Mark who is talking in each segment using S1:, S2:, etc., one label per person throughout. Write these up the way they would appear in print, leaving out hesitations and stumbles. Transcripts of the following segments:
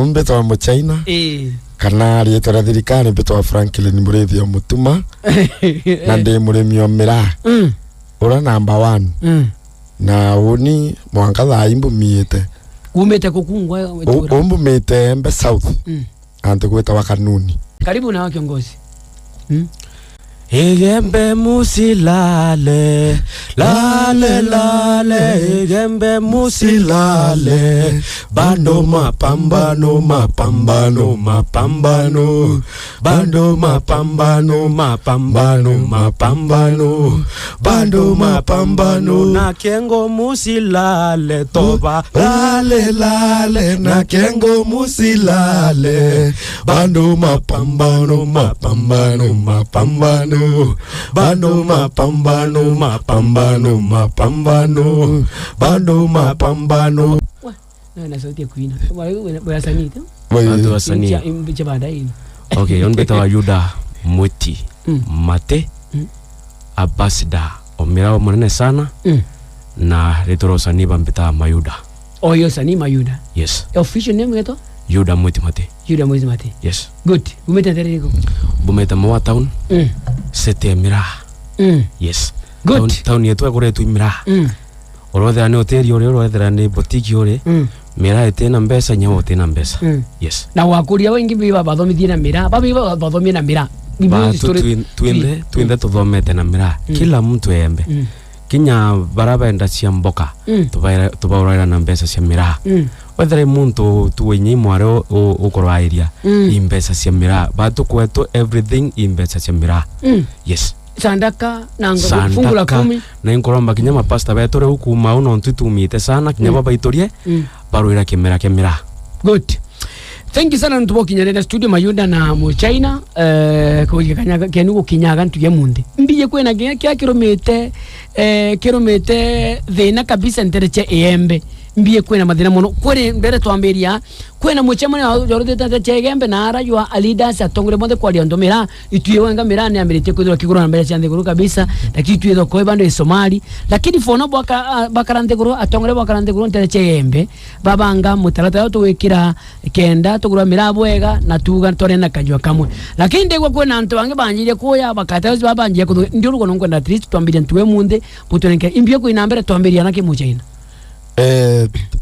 S1: umbeto wa Muchaina. Kana aliyetora thirikari mbeto wa Franklin Murithi wa Mutuma. Na ndi murimi wa miraa. Ura number 1. Na uni mwangatha imbu miete.
S2: Umete kukungwa wetura.
S1: Umbu miete Embe South. Ante kuweta wa Kanuni.
S2: Karibu na kiongozi.
S3: Igembe musilale, lale lale, igembe musilale, bando mapambano, mapambano, mapambano, bando mapambano, mapambano, mapambano, bando mapambano, na kengo musilale, toba, lale lale, na kengo musilale, bando mapambano, mapambano, mapambano. Bando mapambano, mapambano, mapambano, bando mapambano.
S2: Na sauti ya kuina. Wewe wasanii tu?
S3: Wewe wasanii.
S2: Mbiche baadaye.
S3: Okay, on beta wa Yuda Muti. Mate. Abasida. Omira mwanene sana. Na retoro sanii bambeta Mayuda.
S2: Oh, yo sanii Mayuda.
S3: Yes.
S2: Official name yeto?
S3: Yuda Muti Mate.
S2: Yuda Muti Mate.
S3: Yes.
S2: Good. Bumeta tereko.
S3: Bumeta Moa Town. Sete Mira. Yes.
S2: Good.
S3: Town yetu akore tu Mira. Orothe ane hoteli ore orothe ane boutique ore. Mira etena mbesa nyawo tena mbesa. Yes.
S2: Na wakuria wengi biba bathomithie na Mira. Babi bathomie na Mira.
S3: Tuinde tuthomete na Mira. Kila mtu embe. Kinya baraba enda cia mboka. Tubauraira na mbesa cia Mira. Whether muntu tuwenye mwaro ukorwa area imbesa cia Mira. Batu kwetu everything imbesa cia Mira. Yes.
S2: Sandaka na fungu la 10
S3: na inkoromba kinya mapasta betore huku mauno ntutumite sana kinya baba itorie baruira Kimera Kimera.
S2: Good. Thank you sana ntubo kinyarenda studio Mayuda na Muchaina ko kanyaga kenugo kinyaga ntuye munde mbiye kwena kya kilomite thina kabisa ntereche Embe mbiye kwena mathina muno kwere mbere twambiria kwena muchemane jorotete chegembe na arajwa leaders atongore bonde kwa liondo Mira ituye wenga Mira ni amerite kudura kigoro na mbere chande guru kabisa lakini tuye doko bando Somali lakini fono bakarande guru atongore bakarande guru ntereche Embe babanga mutarata yo tuwekira kenda tugura Mira bwega na tuga tore na kajwa kamwe lakini ndegwa kwena antu bange banjire kuya bakata babanjire kudu ndio ruko nkwenda at least twambire ntuwe munde putoneke imbiye ko inambere twambiria nake Muchaina.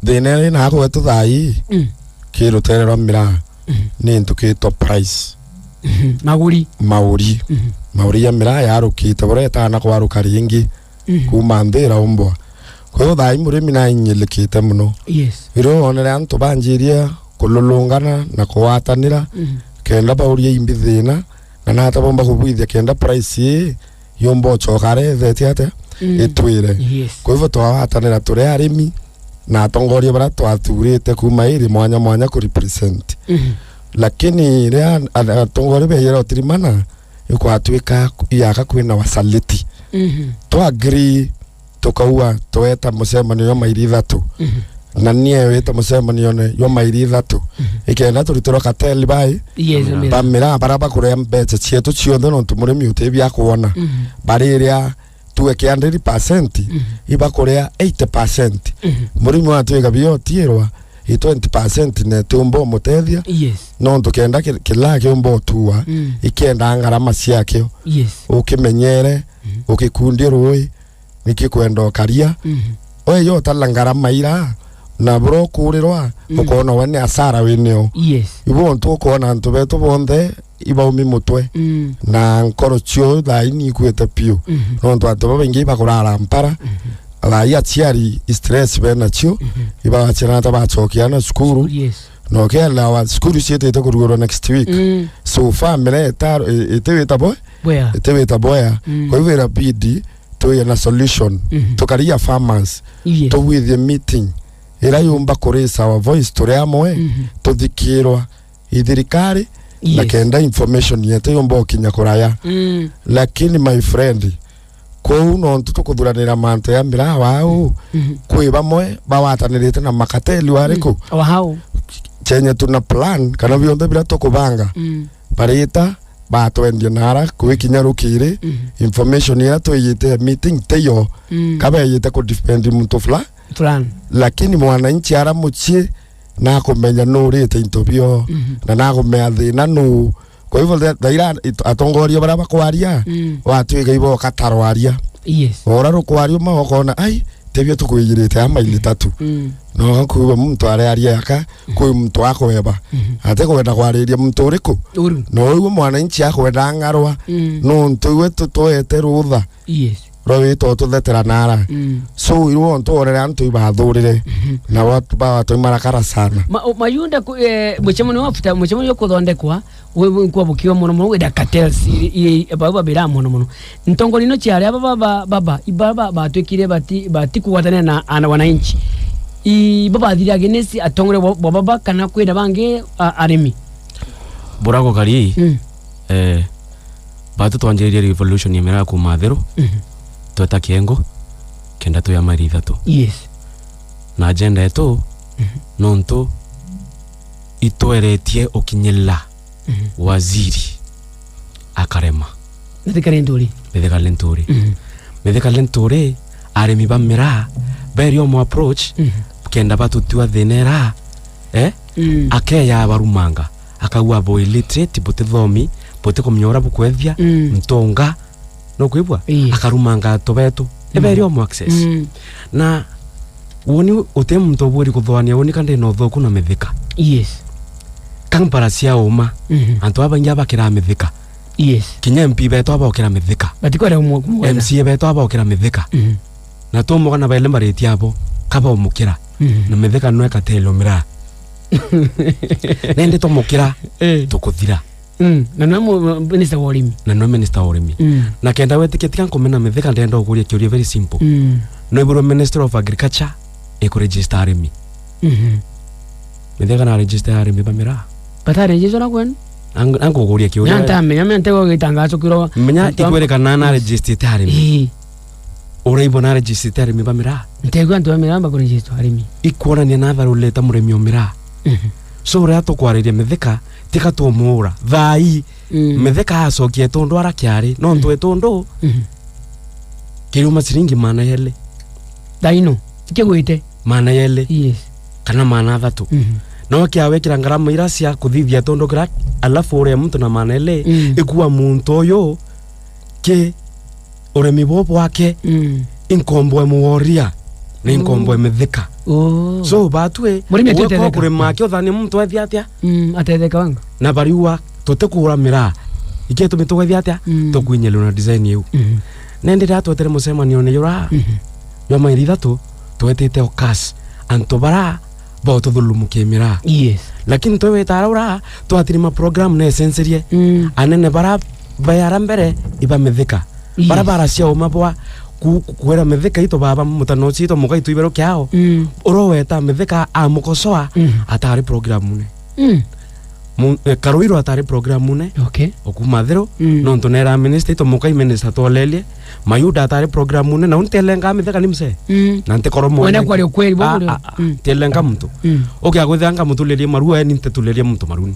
S1: Dene na ko thai kiro terero Mira ni ntukito price mauri ya Mira yarukite boreta na kwaruka ringi kumandira umbwa ko thai muri mina inyilikite muno.
S2: Yes.
S1: Iro onere antu banjiria kululungana na kuwatanira kenda baurie imbithina na nata bomba kubwithia kenda price yombo chokare thetiate etwire. Ko hivyo twawatanira turi arimi na tongoria bara twathurite kuma iri mwanya ku represent. Lakini ria tongoria be yero tirimana ikwatwika yaka kwina wasaliti. To agree tukaua toeta musemani yo mairi 3. Na niye weta musemani yo mairi 3. Ikenda turitoro kateli bai. Ba Mira baraba kuria mbeche chietu chiothe no tumurimi utebia kuona. Bariria tuwe kia 100% iba korea 80%. Murimu watu ega biyo tierwa 20% ne tumbo mutethia.
S2: Yes.
S1: No tukenda kila kiombo tuwa ikenda angarama ciakyo.
S2: Yes.
S1: Ukimenyere ukikundi roi nikikwenda karia. Oye yo talangarama ira na bro kurirwa ukona wene asara weneo.
S2: Yes.
S1: Ibo ntu ukona ntu betu bonde iba umi mutwe na nkoro chio dhaini kueta pio ronto atoba bengi bakurara mpara la ya chiari stress bena chio iba achana taba chokiana skuru no kela wa skuru siete to kurugoro next week so family taro eteweta boya kwa hivyo rapidi to ya na solution to career farmers to with the meeting ira yumba koresa wa voice to reamoe to thikirwa ithirikari. Yes. Na kenda information yete yombo kinya kuraya. Lakini my friend ko uno ntuto kudhuranira manto ya Mira wao kwe bamwe bawatanirite na makateli wariko
S2: wao
S1: chenye tuna plan kana bionde bila tokubanga barita bato endionara kwe kinyarukire information ya to yete meeting teyo kabe yete ko defend mtu fulani lakini mwananchi ara muchie na kumenya no rite intobio na na kumenya thina no kwa hivyo daira atongoria bara bakwaria watwiga ibo katarwaria
S2: yes
S1: ora rukwario makona ai tebio tukwigirite ama ile tatu no gakuba muntu aria yaka kwi muntu akweba ate kwenda kwariria muntu uriku no uwe mwananchi akwenda ngarwa no ntuwe tutoete rutha
S2: yes
S1: rowe to tuthetera nara so iwo ntorere antu ibathurire na watu ba watu marakara sana
S2: mayunda muchemoni wafuta muchemoni yo kuthondekwa we kwa bukiwa muno we da cartels baba bira muno ntongoli no chiare baba ibaba batwekire bati kuwatana na ana wananchi baba thira genesi atongore baba kana kwenda bange arimi
S3: burago kali batu twanjeria revolution yemera ku mathero tweta kiengo kenda tu ya maritha tu
S2: yes
S3: na agenda yetu nonto itweretie okinyela waziri akarema metheka lenturi arimi bamira berio mo approach kenda batu tua thenera akeya barumanga akagwa boy literate butithomi butikomnyora bukwethia ntonga no kwibwa akarumanga tobeto eberio mo access na woni utemto buri kuthwania woni kande no thoku na metheka
S2: yes
S3: kampara cia uma antu abanya bakira metheka
S2: yes
S3: kinya MP beto abokira metheka
S2: batikore
S3: MC beto abokira metheka na to mogana baile mareti abo kaba umukira na metheka no ekatelo mira nende to mukira tukuthira
S2: na no minister worimi
S3: na kenda wetiketika komena metheka ndenda okuria kiuria very simple no iburo minister of agriculture ekuregister arimi metheka na register arimi bamira
S2: bata register na kwen
S3: ango okuria kiuria
S2: nyanta ntego gitangazo kiro
S3: menya ikwerekana na register arimi ora ibona register arimi bamira
S2: ntego antu bamira ba register arimi
S3: ikwona ni na tharu leta muremi omira so ora tukwariria metheka tika tumura thai metheka acokie tondu arakiari no ntwe tondu kiruma siringi mana yele
S2: daino tikegwite
S3: mana yele
S2: yes
S3: kana mana thatu no kiawekira ngarama iracia kuthithia tondu kira alafu ore muntu na mana yele ikuwa muntu oyo ke uremi bobo wake inkombo muoria ni inkombo metheka so batwe uko kurema kyo thani muntu athia atia
S2: atetheka wanga
S3: na bariwa tutekura mira iketo mitugethia atia tukwinyelo na design yu nende datu tere musemanio ne yura yo mairida tu tuetete okas antobara bo tudhulumu kemira
S2: yes
S3: lakini towe tarura tu atirima program ne senserie anene bara bayara mbere iba metheka bara bara cia umabwa kuera metheka ito baba mutanoci ito mukai tuibero kyao uroweta metheka amukosoa atari program ne karuiro atari program ne
S2: okay
S3: okumathero no ntonera minister ito mukai minister tolelie mayuda atari program ne na untelenga metheka nimse na ntekoromo
S2: wena kwali kweli bobo
S3: telenga mtu okay agwethanga mutulelie maruwa ni ntetulelie mtu maruni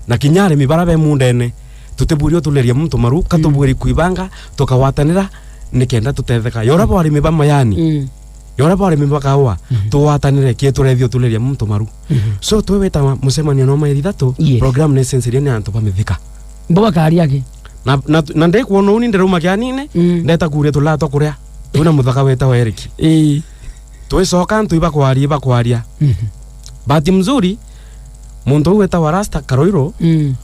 S3: na kinyare mibarabe mundene tuteburio tulelie mtu maru katuburi kuibanga tokawatanira nikenda tutetheka yora bari mibama yani yora bari mibaka wa tuwatanire kieturethio tuleria muntu maru so tweweta musemanio no mairida tu program ne sensiria ne antu pamithika
S2: mboga kari yake
S3: na ndai kuona uni nderuma kyanine ndeta kuria tulato kuria tuna muthaka weta wa Eric twicoka ntu iba kwaria bahati mzuri muntu weta wa Rasta Karoiro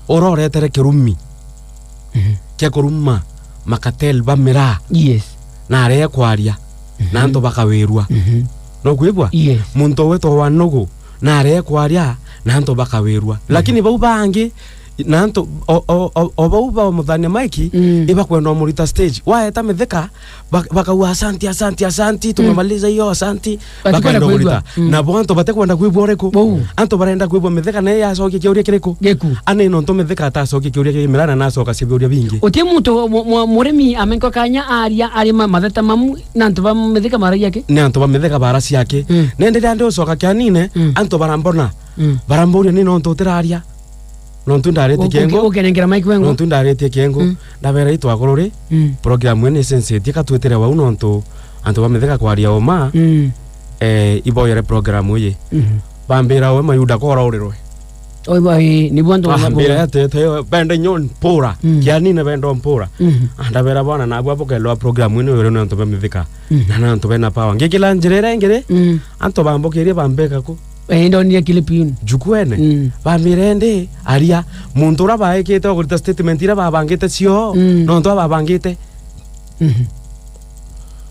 S3: ororetere kirumi kya kuruma makatel bamira
S2: yes
S3: na are kwaria na ndo bakawirwa no kwibwa muntu weto wa nogo na are kwaria na ndo bakawirwa lakini bau bangi na ndo bau ba muthania maiki iba kwenda murita stage waeta metheka bakawa asanti tumemaliza hiyo asanti bakaenda murita na bonto batekwenda kwibwa oreko anto barenda kwibwa metheka na ya soki kiuria kireko ane no ndo metheka ta soki kiuria kimirana na soka sibiuria bingi
S2: uti muntu muremi amenko kanya aria ari matheta mamu na ndo ba metheka mara yake
S3: ne ndo ba metheka bara ciake nende ndio soka kyanine anto barambona baramboria ni no ndo tiraria no tundarete kengo
S2: ukenengera mike wengo
S3: no tundarete kengo ndabera itu akorore program ene sensitive katwetere wa uno anto bametheka kwaria oma iboyere program uye bambira we mayuda ko raurirwe
S2: oi bai ni bondo
S3: bambira ate bende nyon pura kiani ne bendo mpura anda bera bona na bwa poke lo program ino yore no ntobe mithika na ntobe na power ngikila njirere ngire anto bambokerie bambeka ko
S2: endo ni kilipin
S3: jukwene bamirende aria muntu ura baekete ogurita statement ira babangite cio no ntwa babangite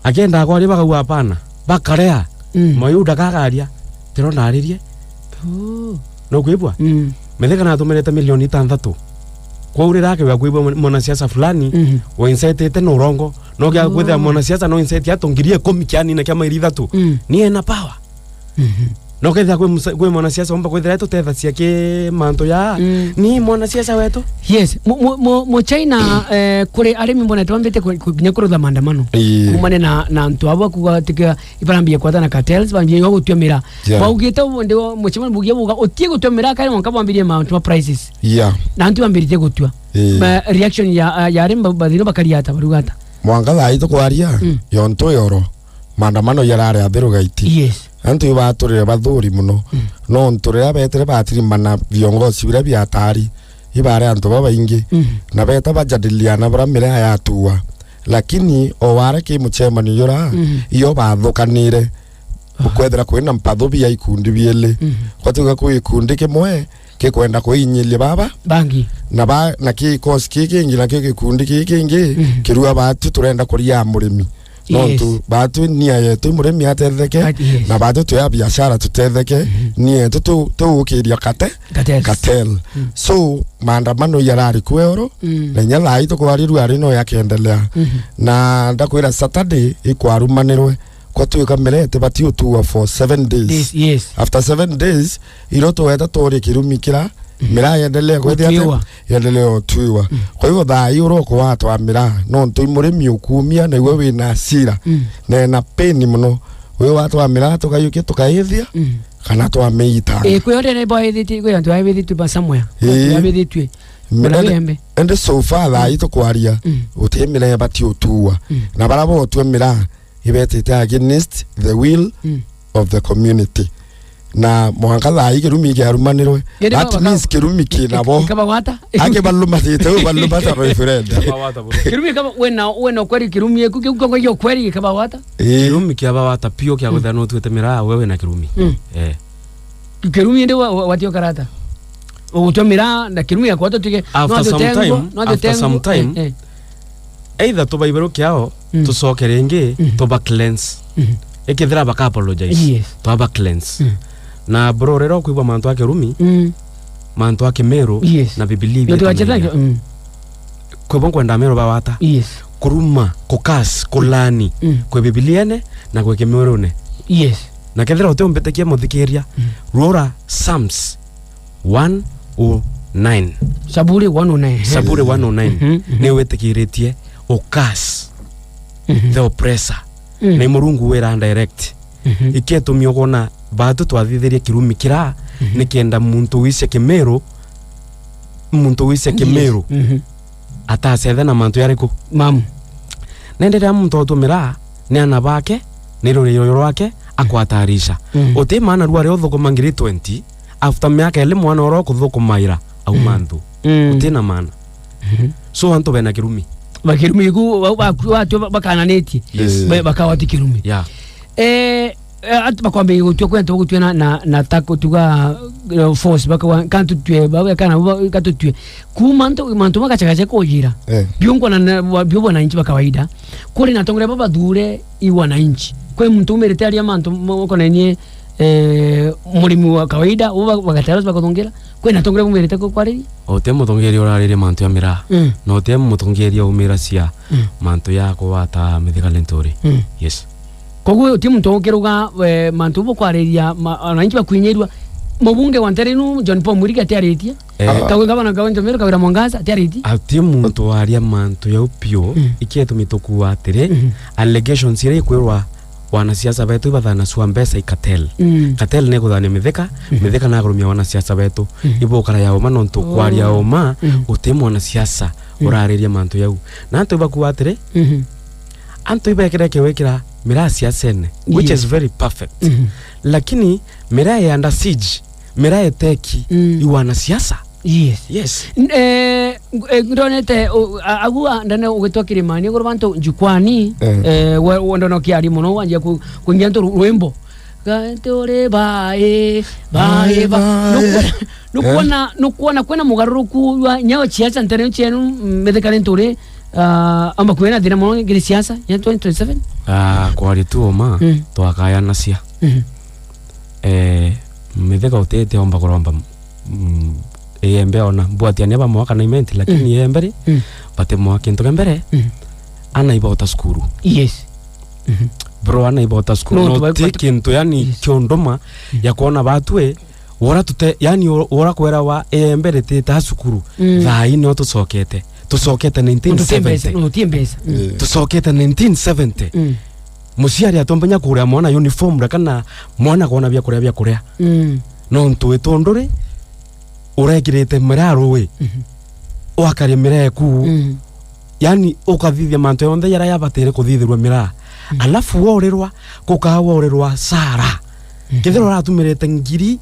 S3: agenda kwa ri bakagwa pana bakarea mayuda kagaria tero naririe no kwibwa metheka na tumerete milioni 6 kwa uri rake wa kwibwa mwanasiasa fulani wa insetete no rongo no kya kwetha mwanasiasa no inseti atongirie komikiani na kama iri 3 ni ena power no ketha kwe mwanasiasa omba kwethira tutetha ciake manto ya ni mwanasiasa wetu
S2: yes mo China kure arimi mbona twambete kunya kurutha maandamano kumane na ntu abo kugatika iparambia kwata cartels bambie yo gutwemira baugite ndio mo China bugia buga otie gutwemira kare wanka bambirie ma prices na ntu bambirite gutwa reaction ya arimi badino bakariata barugata
S1: mwanga thaito kwaria yonto yoro maandamano yarare athiru gaiti
S2: yes
S1: antu ibaturire bathuri muno no nturira betere batiri mana viongozi bira biatari ibare antu babaingi na beta bajadiliana bara mira ya tuwa lakini oware ki muchemani yora iyo bathukanire ukwethera kwina mpatho bia ikundi biele kwatuga ku ikundi kimwe ke kwenda kuinyilia baba
S2: bangi
S1: na ki kosi kingi na ki kundi kingi kirua batu turenda kuria murimi nontu batu nia yetu murimi atetheke na batu tuya biashara tutetheke nia yetu tuukiria cartel so maandamano yarari kwero na nyala ito kwariru ari no yakendelea na ndakwira Saturday ikwarumanirwe kwa tuika melete batio tuwa for 7 days
S2: yes
S1: after 7 days iroto weta tori kirumikira mira yendelea kwethia yendelea tuiwa kwa hivyo thaa yuro kwa watu wa mira no ntui murimi ukumia na iwe wina sira na peni muno we watu wa mira tukayuke tukaithia kana twa meita
S2: kwende ne boy thiti kwe antu aibe thitu ba somewhere aibe thitu
S1: ende so far thaa ito kwaria utemira ya batio tuwa na barabo twemira ibetete against the will of the community na mwanga thaa ikirumi kiarumanirwe that means kirumi kinabo
S2: kabawata
S1: ake ballumatite ballumata referenda
S2: kirumi kaba wena kweri kirumi eku kuko yo kweri kabawata
S3: kirumi kiabawata pio kya guthano twetemira wewe na kirumi
S2: kirumi ndio watio karata utomira na kirumi ya kwata tike
S3: after some time either to baibero kiao to sokerenge to ba cleanse ekethira baka apologize to ba cleanse na bro rero kuibwa mantu ake rumi mantu ake mero na bibilia
S2: yote wacheza
S3: kwa bongo nda mero bawata kuruma kokas kolani kwa bibilia ne na kwa kemero ne na kethira ote ombetekia muthikiria rora Psalms 109
S2: Saburi 109
S3: ne wetekiritie okas the oppressor na murungu wera direct iketumio gona batu twathitheria kirumi kira nikenda muntu wise kemero atasethe na mantu yariko
S2: mam
S3: nendera muntu otumira ni ana bake ni ruriro rwake akwatarisha ote mana rware othoko ngiri 20 after miaka ele mwana oro kuthukumaira au mantu ote na mana so anto bena kirumi
S2: bakirumi ku watu bakananeti bakawati kirumi bakwambe gutyo kwenta gutyo na tako tuga force baka kantu tue baba kana kantu tue kumanto manto makachakache kojira byongo na byobo na inchi bakawaida kuri na tongere baba dure iwa na inchi kwa mtu umerete ali manto moko nenye murimi wa kawaida uba bakataros bakatongera kwa na tongere umerete ko kwari
S3: otemo tongeri orarire manto ya mira no temo tongeri umira sia manto yako wata medikalentori yes
S2: koguo timu ntongeruga mantu bokwariria ananchi bakwinyeirwa mubunge wa Nterenu John Paul Muriga tiaritia kawe gavana gawanjo mero kawira Mwangaza tiariti
S3: timu ntoaria mantu ya upio ikietu mituku atire allegations ire kwirwa wanasiasa betu bathana swa mbesa ikatel katel ne kuthania mitheka na gurumia wanasiasa betu ibokara yao manonto kwaria oma utemu wanasiasa urariria mantu yau na ntu bakuatire anto ibekere kewekira miraa cia sene which is very perfect lakini miraa ya under siege miraa ya teki iwana siasa. Yes.
S2: Ndonete agua ndane ugitwa Kilimani goro bantu jukwani wondono kiari muno wanje kuingia nto rwimbo gantore bae nukuona kwena mugaruruku wa nyao siasa ntene chenu medekale ntore amba kwena dina muno ngiri siasa ya 2027
S3: kwari tu oma twakaya nacia medeka utete omba kuromba embe ona bwatiania ba mwaka na imenti lakini embere bate mwaka into mbere ana ibota skuru.
S2: Yes.
S3: Bro ana ibota skuru no take into yani kiondoma ya kuona batwe ora tute yani ora kwera wa embere te ta skuru thai no tusokete 1970 tusokete 1970 musiari atombanya kuria mwana uniform kana mwana kuona bya kuria no ntwe tondore urekirete miraro we wakari mireku yani ukathithia manto yonthe yara yabatere kuthithirwa miraa alafu worerwa kukaworerwa sara kithiro ratumirete ngiri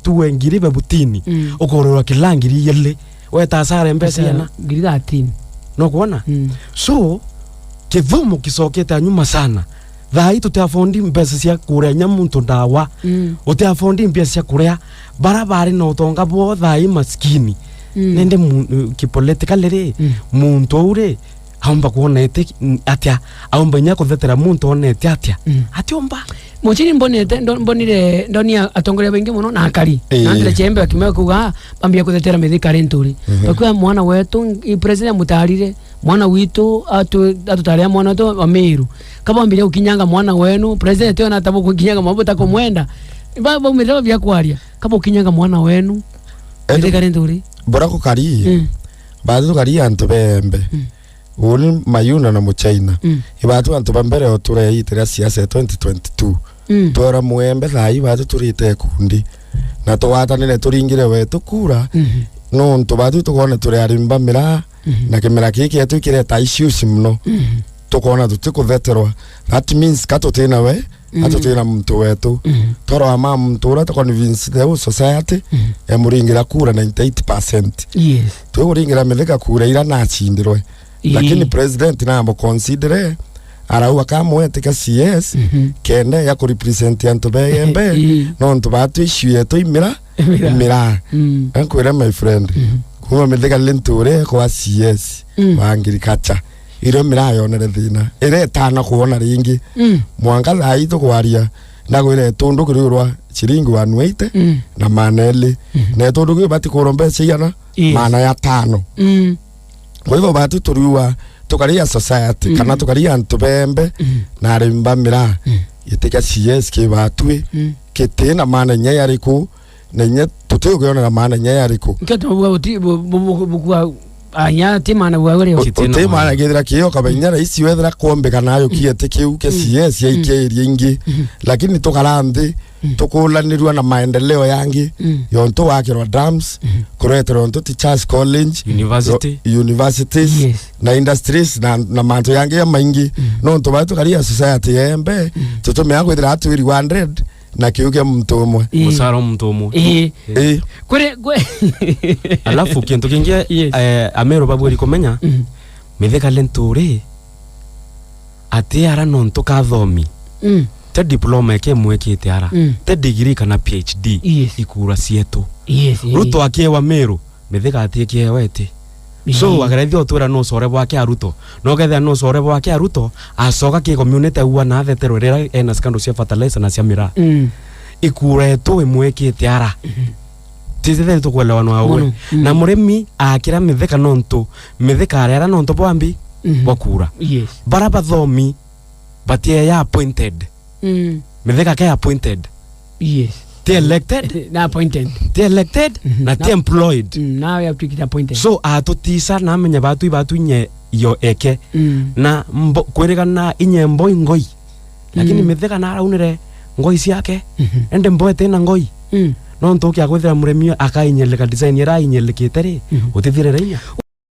S3: tuwe ngiri babutini ukorerwa kilangiri yelle weta sara mbesa yana
S2: ngiri 13
S3: no kuona so kithomo kisokete nyuma sana thai tutafondi mbesa cia kuria nyamuntu ndawa utafondi mbesa cia kuria barabara no tonga bo thai maskini nende kipolitical re muntu ure amba kuona ete atia amba nyako thetera muntu onete atia atiomba
S2: mochini mbonire ndonia atongoria bengi muno na akari nandire chembe akimeka kuga bambia kuthetera mithikari nturi bakwa mwana wetu president mutarire mwana witu atutaria mwana to Ameru kaba ambire ukinyanga mwana wenu president yona tabo kukinyanga mambo takomwenda baba umerewa bya kwaria kaba ukinyanga mwana wenu mithikari nturi
S1: bora ko kari bado kari anto bembe uni mayuna na muchaina ibatu anto bambere otura yitira siasa 2022 tora muembe thai bado turite kundi na twatanire turingire wetu kura no ntobatu tukone turi arimba mira na kemera kiki yetu kireta issues mno tukona tutikutheterwa that means katotena we atotena mtu wetu toro ama mtura to convince the society ya muringira kura 98%.
S2: Yes.
S1: Turingira meleka kura ira na chindirwe lakini president na amo consider araua kama wetika CS kende ya ku represent anto bembe no ntobatu issue yetu imira ankwera my friend kuma meleka lenture kwa CS wangiri kacha iro mirayo nere thina ire tana kuona ringi mwanga thai to kwaria na gwire tundu kirurwa chiringi 180 na maneli na tundu kibati kurombe ciana mana ya 5 kwa hivyo batu turiwa tukaria society kana tukaria antu bembe na arimba mira yiteka CS ke batwe ketena mana nyayariku na nye tutugiona na mana nyayariku
S2: keto bwa anya timana bwagore
S1: timana githira kiyo kabanyara isi wethera kuombeka nayo kiete kiu ke CS ya ikeria ingi lakini tukarambi tukulanirwa na maendeleo yangi yonto wakirwa dams kuretera onto teachers college universities na industries na manto yangi ya maingi no nto batu karia society yembe tutume yangu ithira atu 100 na kiuke mtu umwe
S3: musaro mtu umwe
S2: kure
S3: alafu kintu kingia Ameru baburi komenya mitheka lenture ati ara nonto kathomi te diploma ke mwekete ara te degree kana PhD ikura sietu ruto akewa Meru mitheka ati kiewete so agarethio tura no sore bwake aruto no getha no sore bwake aruto asoka ki community uwa na thetero rera ena scandal cia fertilizer na cia mira ikure to emwekete ara tizithe to kwela wano awe na muremi akira mitheka nonto mitheka ara nonto bwambi bakura baraba thomi batie ya appointed mitheka ke appointed they elected
S2: na appointed
S3: na they employed
S2: now you have to get appointed
S3: so atotisa na menya batu nye yo eke na kwerigana inye mboi ngoi lakini mitheka na araunire ngoi ciake ende mboe tena ngoi no ntoki agwethera muremio akainyeleka design yera inyelekete ri utithire reinya